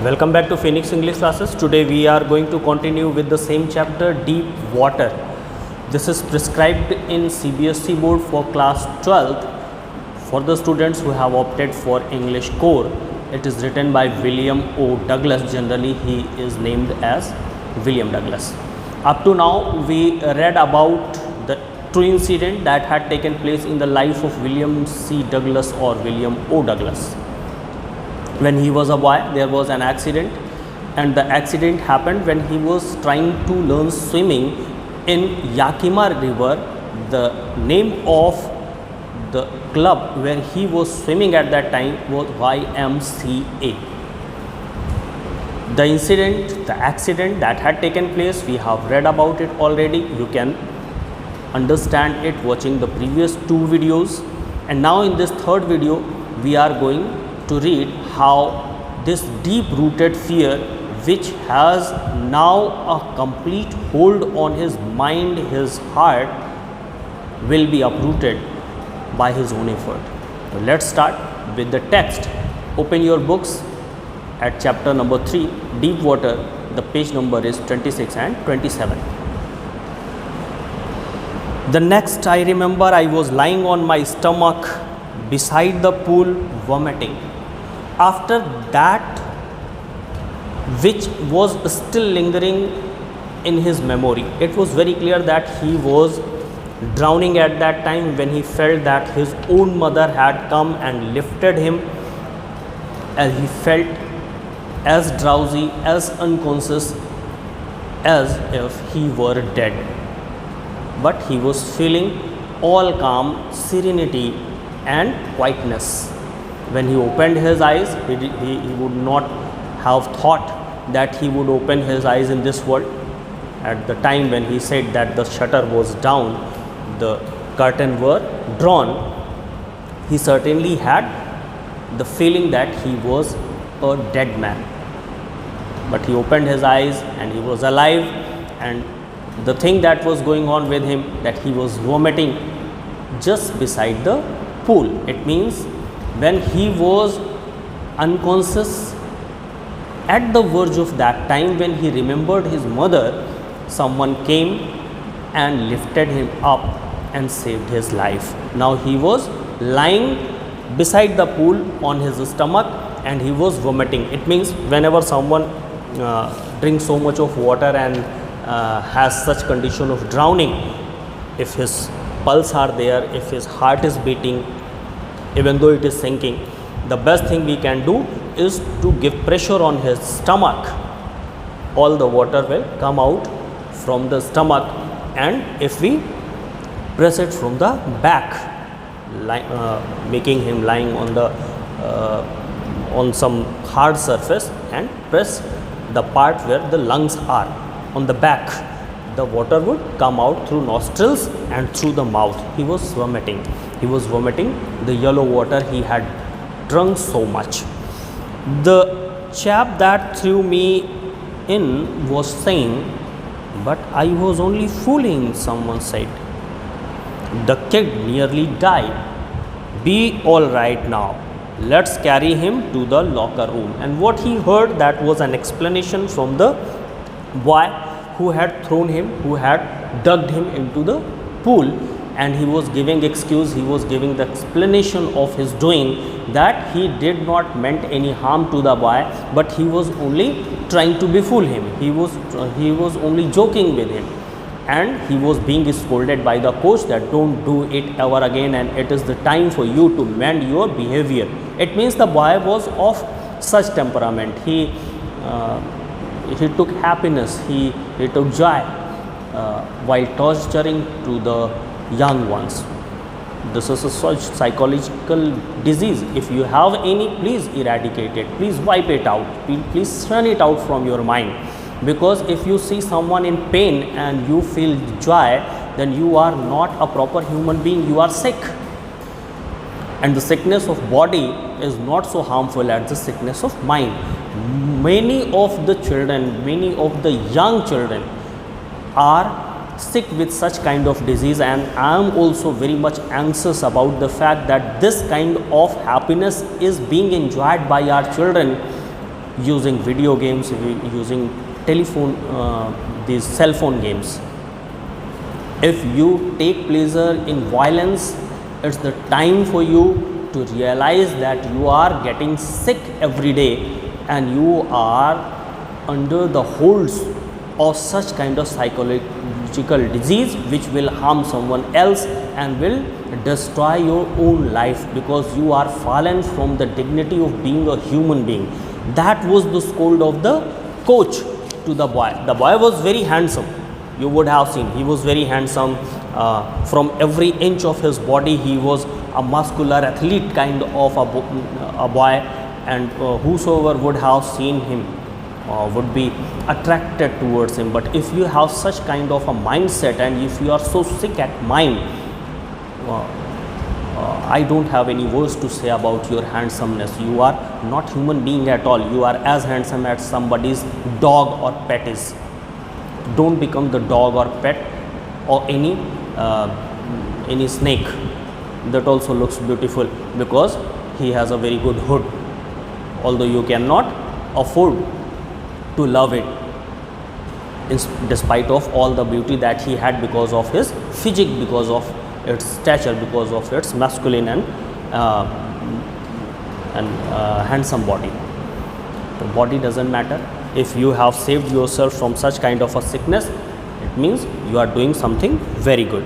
Welcome back to Phoenix English classes. Today we are going to continue with the same chapter, deep water. This is prescribed in CBSE board for class 12th for the students who have opted for English core. It is written by William O. Douglas. Generally he is named as William Douglas. Up to now we read about the true incident that had taken place in the life of William C. Douglas or William O. Douglas. When he was a boy, there was an accident, and the accident happened when he was trying to learn swimming in Yakima River. The name of the club where he was swimming at that time was YMCA. The incident, the accident that had taken place, we have read about it already. You can understand it watching the previous two videos, and now in this third video we are going to read how this deep rooted fear, which has now a complete hold on his mind, his heart, will be uprooted by his own effort. So let's start with the text. Open your books at chapter number 3, deep water. The page number is 26 and 27. The next I remember, I was lying on my stomach beside the pool vomiting. After that, which was still lingering in his memory, it was very clear that he was drowning at that time when he felt that his own mother had come and lifted him, and he felt as drowsy, as unconscious as if he were dead. But he was feeling all calm, serenity and quietness. When he opened his eyes, he would not have thought that he would open his eyes in this world. At the time when he said that the shutter was down, the curtain were drawn, he certainly had the feeling that he was a dead man. But he opened his eyes and he was alive, and the thing that was going on with him, that he was vomiting just beside the pool. It means when he was unconscious, at the verge of that time when he remembered his mother, someone came and lifted him up and saved his life. Now he was lying beside the pool on his stomach and he was vomiting. It means whenever someone drinks so much of water and has such condition of drowning, if his pulse are there, if his heart is beating, even though it is sinking, the best thing we can do is to give pressure on his stomach. All the water will come out from the stomach, and if we press it from the back, making him lying on the on some hard surface, and press the part where the lungs are on the back, the water would come out through nostrils and through the mouth. He was vomiting. He was vomiting the yellow water he had drunk so much. The chap that threw me in was saying, "But I was only fooling," someone said. "The kid nearly died. Be all right now. Let's carry him to the locker room." And what he heard, that was an explanation from the boy who had thrown him, who had dug him into the pool, and he was giving excuse, he was giving the explanation of his doing, that he did not meant any harm to the boy, but he was only trying to befool him. He was only joking with him, and he was being scolded by the coach that don't do it ever again, and it is the time for you to mend your behavior. It means the boy was of such temperament. He took happiness, he took joy while torturing to the young ones. This is a such psychological disease. If you have any, please eradicate it, please wipe it out, please shun it out from your mind, because if you see someone in pain and you feel joy, then you are not a proper human being, you are sick. And the sickness of body is not so harmful as the sickness of mind. Many of the children, many of the young children are sick with such kind of disease, and I am also very much anxious about the fact that this kind of happiness is being enjoyed by our children using video games, using telephone, these cell phone games. If you take pleasure in violence, it's the time for you to realize that you are getting sick every day and you are under the holds of such kind of psychological disease which will harm someone else and will destroy your own life, because you are fallen from the dignity of being a human being. That was the scold of the coach to the boy. The boy was very handsome. You would have seen he was very handsome. From every inch of his body he was a muscular athlete kind of a boy, and whosoever would have seen him would be attracted towards him. But if you have such kind of a mindset and if you are so sick at mind, I don't have any words to say about your handsomeness. You are not human being at all. You are as handsome as somebody's dog or pet is. Don't become the dog or pet or any snake that also looks beautiful because he has a very good hood, although you cannot afford to love it despite of all the beauty that he had, because of his physique, because of its stature, because of its masculine and handsome body. The body doesn't matter. If you have saved yourself from such kind of a sickness, it means you are doing something very good.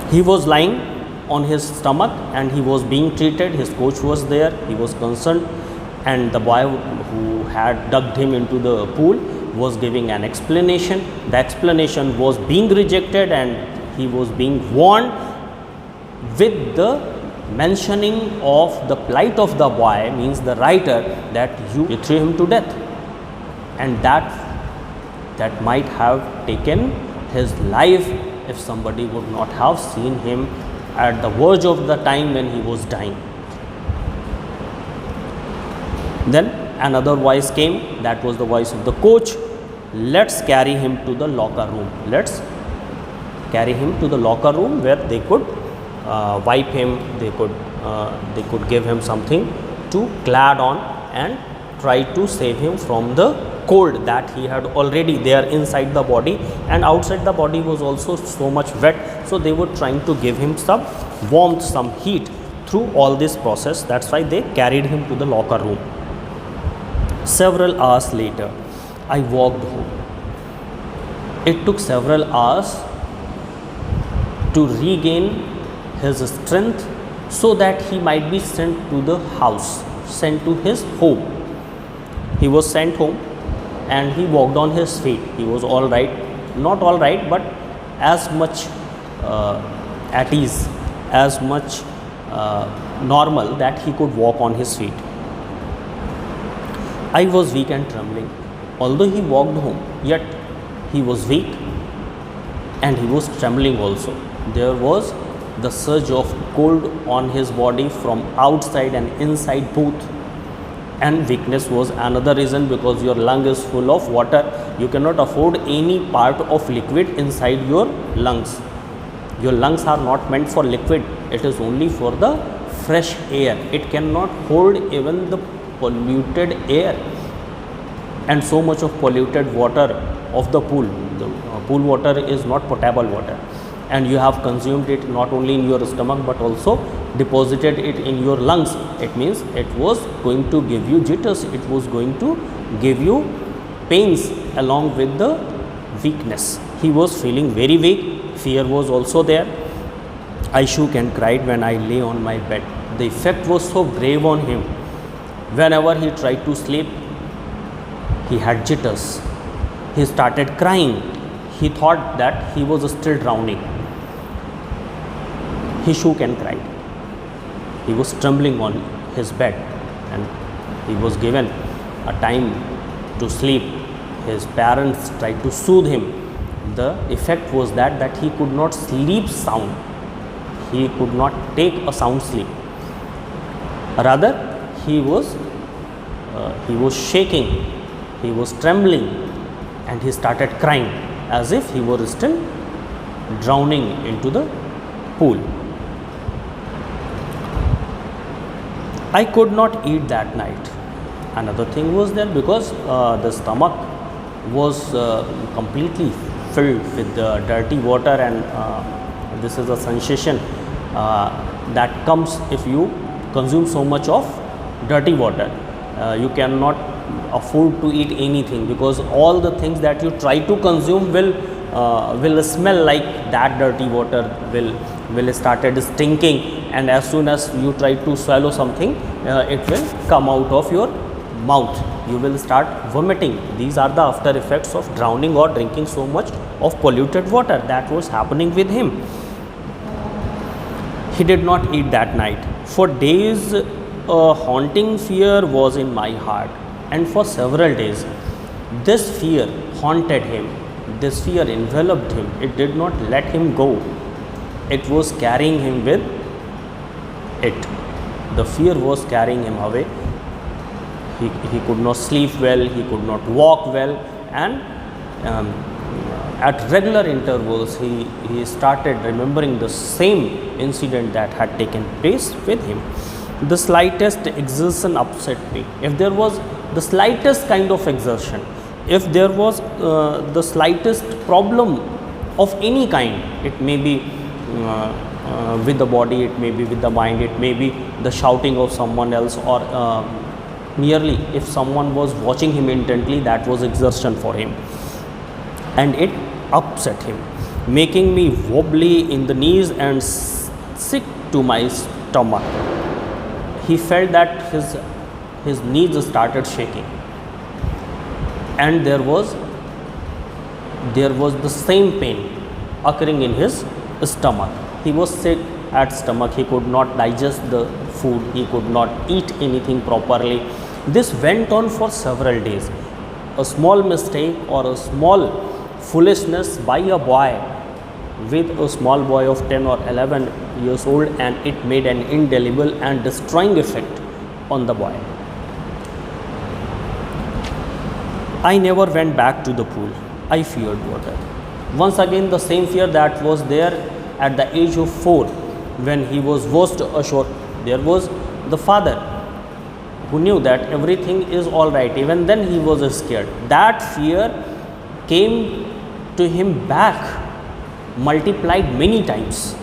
He was lying on his stomach and he was being treated. His coach was there. He was concerned, and the boy who had dug him into the pool was giving an explanation. The explanation was being rejected and he was being warned with the mentioning of the plight of the boy, means the writer, that you threw him to death, and that might have taken his life if somebody would not have seen him at the verge of the time when he was dying. Then another voice came, that was the voice of the coach. Let's carry him to the locker room. Let's carry him to the locker room where they could wipe him, they could give him something to glad on and try to save him from the cold that he had already there inside the body, and outside the body was also so much wet, so they were trying to give him some warmth, some heat through all this process. That's why they carried him to the locker room. Several hours later, I walked home. It took several hours to regain his strength so that he might be sent to the house, sent to his home. He was sent home and he walked on his feet. He was all right, not all right, but as much at ease, as much normal that he could walk on his feet. I was weak and trembling. Although he walked home, yet he was weak and he was trembling also. There was the surge of cold on his body from outside and inside both, and weakness was another reason, because your lung is full of water. You cannot afford any part of liquid inside your lungs. Your lungs are not meant for liquid, it is only for the fresh air. It cannot hold even the polluted air, and so much of polluted water of the pool. The pool water is not potable water, and you have consumed it not only in your stomach but also deposited it in your lungs. It means it was going to give you jitters, it was going to give you pains along with the weakness. He was feeling very weak. Fear was also there. I shook and cried when I lay on my bed. The effect was so grave on him. Whenever he tried to sleep, he had jitters. He started crying. He thought that he was still drowning. He shook and cried. He was trembling on his bed and he was given a time to sleep. His parents tried to soothe him. The effect was that he could not sleep sound. He could not take a sound sleep. Rather, he was shaking, he was trembling, and he started crying as if he were still drowning into the pool. I could not eat that night. Another thing was there, because the stomach was completely filled with dirty water, and this is a sensation that comes if you consume so much of dirty water. You cannot afford to eat anything, because all the things that you try to consume will smell like that dirty water, will started stinking, and as soon as you try to swallow something, it will come out of your mouth. You will start vomiting. These are the after effects of drowning or drinking so much of polluted water. That was happening with him. He did not eat that night. For days, a haunting fear was in my heart, and for several days, this fear haunted him. This fear enveloped him. It did not let him go. It was carrying him with it. The fear was carrying him away. He could not sleep well, he could not walk well, and at regular intervals he started remembering the same incident that had taken place with him. The slightest exertion upset me. If there was the slightest kind of exertion, if there was the slightest problem of any kind, it may be with the body, it may be with the mind, it may be the shouting of someone else, or merely if someone was watching him intently, that was exertion for him, and it upset him, making me wobbly in the knees and sick to my stomach. He felt that his knees started shaking, and there was the same pain occurring in his stomach. He was sick at stomach. He could not digest the food. He could not eat anything properly. This went on for several days. A small mistake or a small foolishness by a boy, with a small boy of 10 or 11 years old, and it made an indelible and destroying effect on the boy. I never went back to the pool. I feared water. Once again, the same fear that was there at the age of 4 when he was washed ashore. There was the father who knew that everything is all right. Even then he was scared. That fear came to him back, multiplied many times.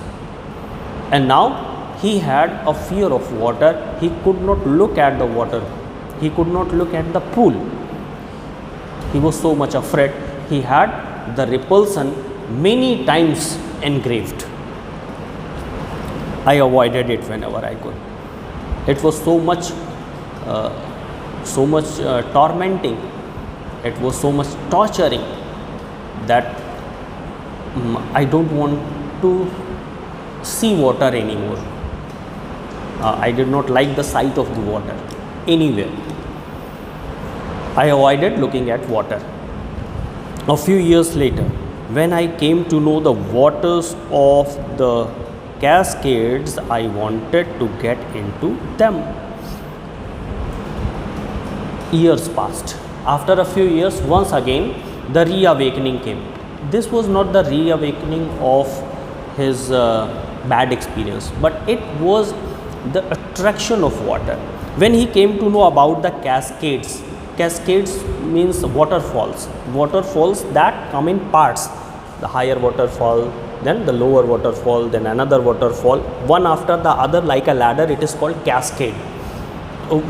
And now he had a fear of water. He could not look at the water. He could not look at the pool. He was so much afraid. He had the repulsion many times engraved. I avoided it whenever I could. It was so much tormenting. It was so much torturing that I don't want to see water anymore. I did not like the sight of the water anywhere. I avoided looking at water. A few years later, when I came to know the waters of the Cascades, I wanted to get into them. Years passed. After a few years, once again, the reawakening came. This was not the reawakening of his bad experience, but it was the attraction of water. When he came to know about the Cascades, Cascades means waterfalls. Waterfalls that come in parts. The higher waterfall, then the lower waterfall, then another waterfall, one after the other like a ladder. It is called cascade.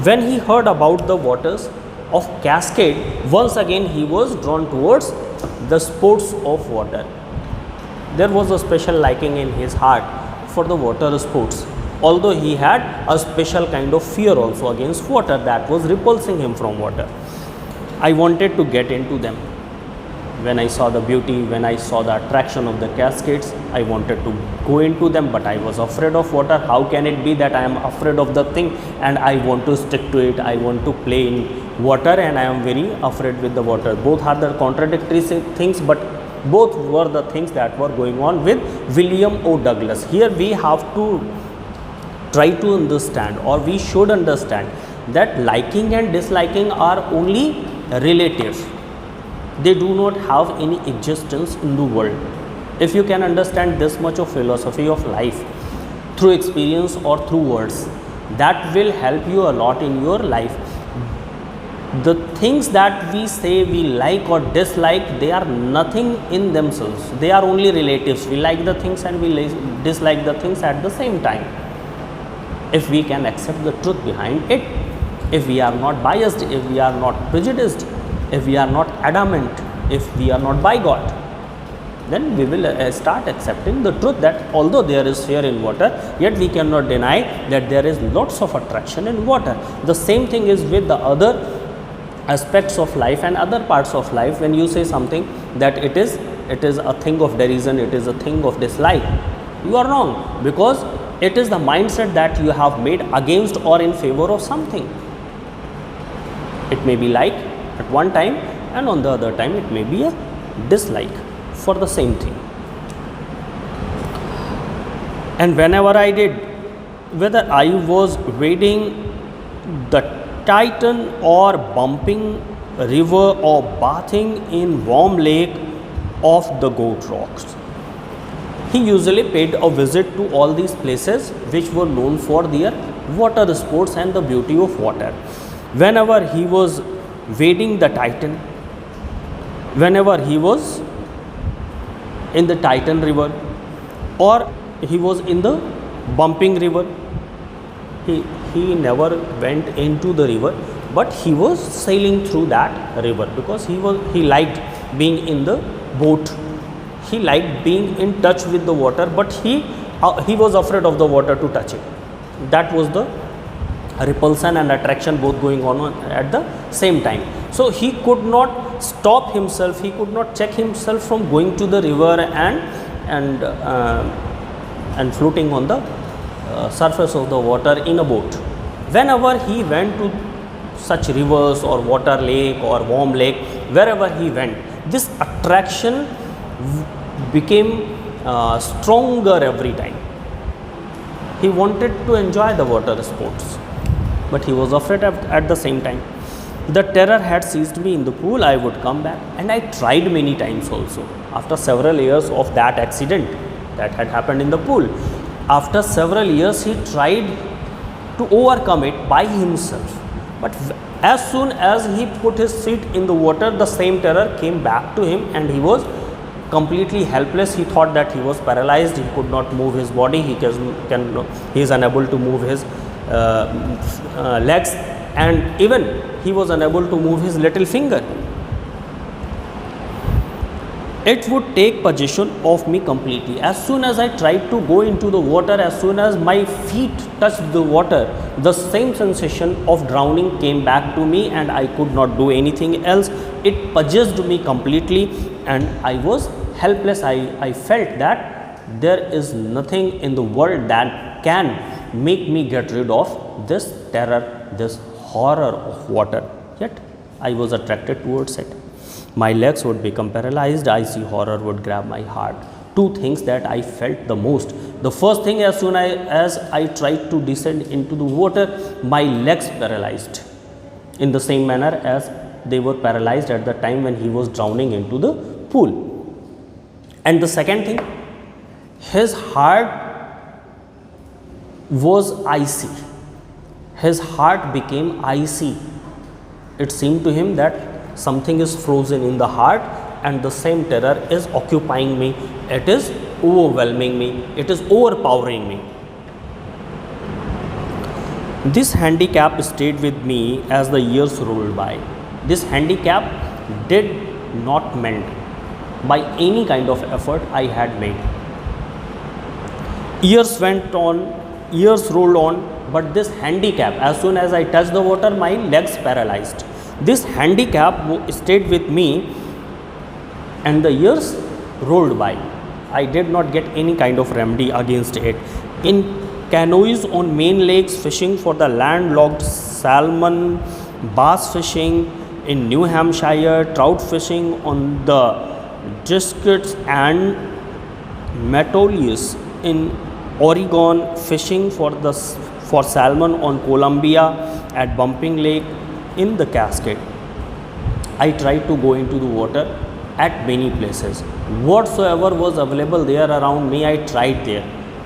When he heard about the waters of Cascade, once again he was drawn towards the sports of water. There was a special liking in his heart for the water sports, although he had a special kind of fear also against water that was repulsing him from water. I wanted to get into them. When I saw the beauty, when I saw the attraction of the Cascades, I wanted to go into them, but I was afraid of water. How can it be that I am afraid of the thing and I want to stick to it? I want to play in water and I am very afraid with the water. Both are the contradictory things, but both were the things that were going on with William O. Douglas. Here we have to try to understand, or we should understand, that liking and disliking are only relative. They do not have any existence in the world. If you can understand this much of philosophy of life through experience or through words, that will help you a lot in your life. The things that we say we like or dislike, they are nothing in themselves. They are only relatives. We like the things and we dislike the things at the same time. If we can accept the truth behind it, if we are not biased, if we are not prejudiced, if we are not adamant, if we are not bigot, then we will start accepting the truth that although there is fear in water, yet we cannot deny that there is lots of attraction in water. The same thing is with the other aspects of life and other parts of life. When you say something that it is a thing of derision, it is a thing of dislike, you are wrong, because it is the mindset that you have made against or in favor of something. It may be like at one time, and on the other time it may be a dislike for the same thing. And whenever I did, whether I was wading the Titan or bumping river or bathing in warm lake of the Goat Rocks, he usually paid a visit to all these places which were known for their water sports and the beauty of water. Whenever he was wading the Titan, whenever he was in the Titan river, or he was in the bumping river, he never went into the river, but he was sailing through that river, because he liked being in the boat, he liked being in touch with the water, but he was afraid of the water to touch it. That was the repulsion and attraction both going on at the same time. So he could not stop himself, he could not check himself from going to the river and floating on the surface of the water in a boat. Whenever he went to such rivers or water lake or warm lake, wherever he went, this attraction became stronger every time. He wanted to enjoy the water sports, but he was afraid at the same time. The terror had seized me in the pool. I would come back, and I tried many times also. After several years of that accident that had happened in the pool, after several years he tried to overcome it by himself. But as soon as he put his feet in the water, the same terror came back to him, and he was completely helpless. He thought that he was paralyzed, he could not move his body, he is unable to move his legs, and even he was unable to move his little finger. It would take possession of me completely. As soon as I tried to go into the water, as soon as my feet touched the water, the same sensation of drowning came back to me, and I could not do anything else. It possessed me completely, and I was helpless. I felt that there is nothing in the world that can make me get rid of this terror, this horror of water. Yet I was attracted towards it. My legs would become paralyzed. Icy horror would grab my heart. Two things that I felt the most. The first thing, as soon as I tried to descend into the water, my legs paralyzed in the same manner as they were paralyzed at the time when he was drowning into the pool. And the second thing, his heart was icy. His heart became icy. It seemed to him that something is frozen in the heart, and the same terror is occupying me. It is overwhelming me. It is overpowering me. This handicap stayed with me as the years rolled by. This handicap did not mend by any kind of effort I had made. Years went on, years rolled on, but this handicap, as soon as I touched the water, my legs paralyzed. This handicap stayed with me, and the years rolled by. I did not get any kind of remedy against it. In canoes on main lakes, fishing for the landlocked salmon, bass fishing in New Hampshire, trout fishing on the Discus and Metolius in Oregon, fishing for salmon on Columbia, at Bumping Lake, in the Cascade. I tried to go into the water at many places. Whatsoever was available there around me, I tried there.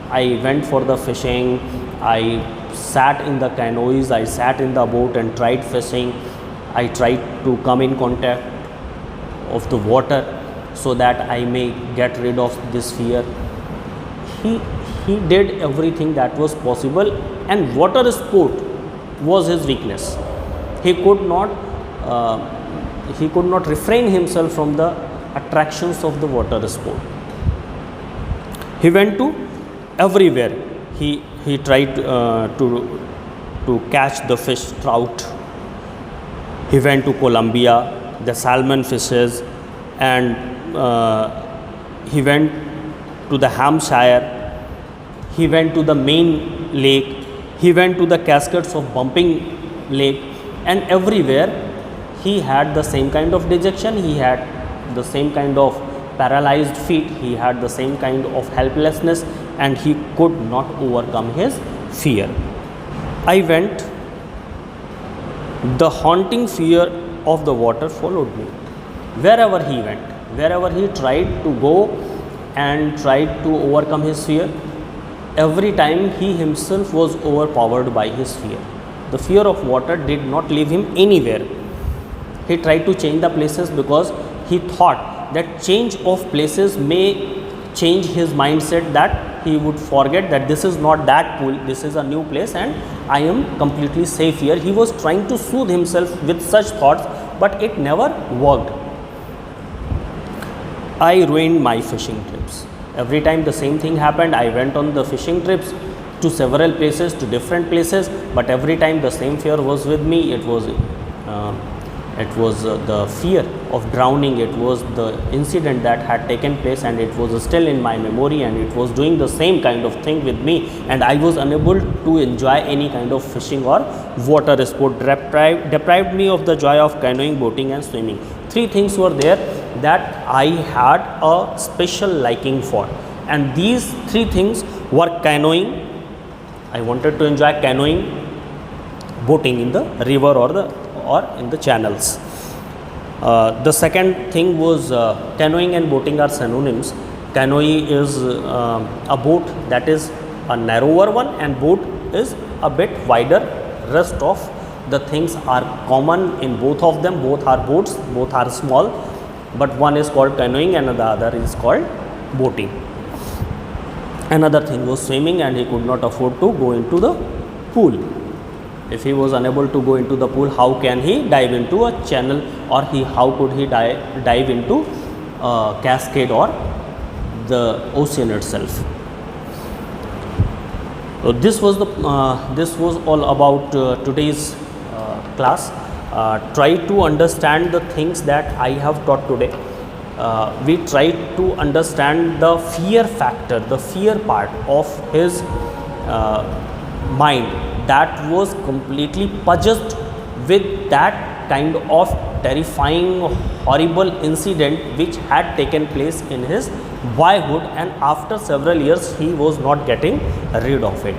I went for the fishing, I sat in the canoes, I sat in the boat and tried fishing. I tried to come in contact of the water so that I may get rid of this fear. He did everything that was possible, and water sport was his weakness. He could not refrain himself from the attractions of the water sport. He went to everywhere. He tried to catch the fish, trout. He went to Colombia, the salmon fishes, and he went to the Hampshire. He went to the main lake. He went to the cascades of Bumping Lake, and everywhere he had the same kind of dejection. He had the same kind of paralyzed feet. He had the same kind of helplessness, and he could not overcome his fear. I went. The haunting fear of the water followed me wherever he went, wherever he tried to go and tried to overcome his fear. Every time he himself was overpowered by his fear. The fear of water did not leave him anywhere. He tried to change the places because he thought that change of places may change his mindset, that he would forget that this is not that pool, this is a new place and I am completely safe here. He was trying to soothe himself with such thoughts, but it never worked. I ruined my fishing trips. Every time the same thing happened. I went on the fishing trips to several places, to different places, but every time the same fear was with me. It was the fear of drowning. It was the incident that had taken place, and it was still in my memory, and it was doing the same kind of thing with me, and I was unable to enjoy any kind of fishing or water sport. Deprived me of the joy of canoeing, boating and swimming. Three things were there that I had a special liking for, and these three things were canoeing. I wanted to enjoy canoeing, boating in the river or in the channels. The second thing was canoeing and boating are synonyms. Canoe is a boat that is a narrower one, and boat is a bit wider. Rest of the things are common in both of them. Both are boats, both are small, but one is called canoeing and the other is called boating. Another thing was swimming, and he could not afford to go into the pool. If he was unable to go into the pool, how can he dive into a channel, or how could he dive into a cascade or the ocean itself? So this was all about today's class. Try to understand the things that I have taught today. We tried to understand the fear factor, the fear part of his mind that was completely puzzled with that kind of terrifying, horrible incident which had taken place in his boyhood, and after several years he was not getting rid of it.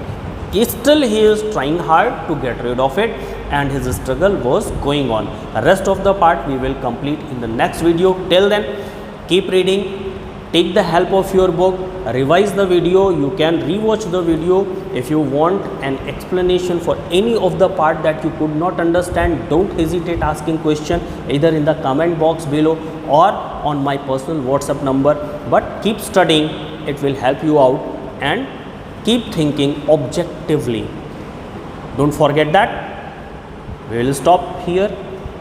Still he is trying hard to get rid of it, and his struggle was going on. The rest of the part we will complete in the next video. Till then, keep reading, take the help of your book, revise the video. You can rewatch the video. If you want an explanation for any of the part that you could not understand, don't hesitate asking question either in the comment box below or on my personal WhatsApp number. But keep studying, it will help you out, and keep thinking objectively. Don't forget that. We will stop here.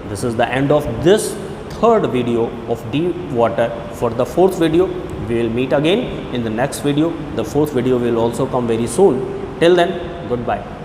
This is the end of this third video of deep water. For the fourth video, we will meet again in the next video. The fourth video will also come very soon. Till then, goodbye.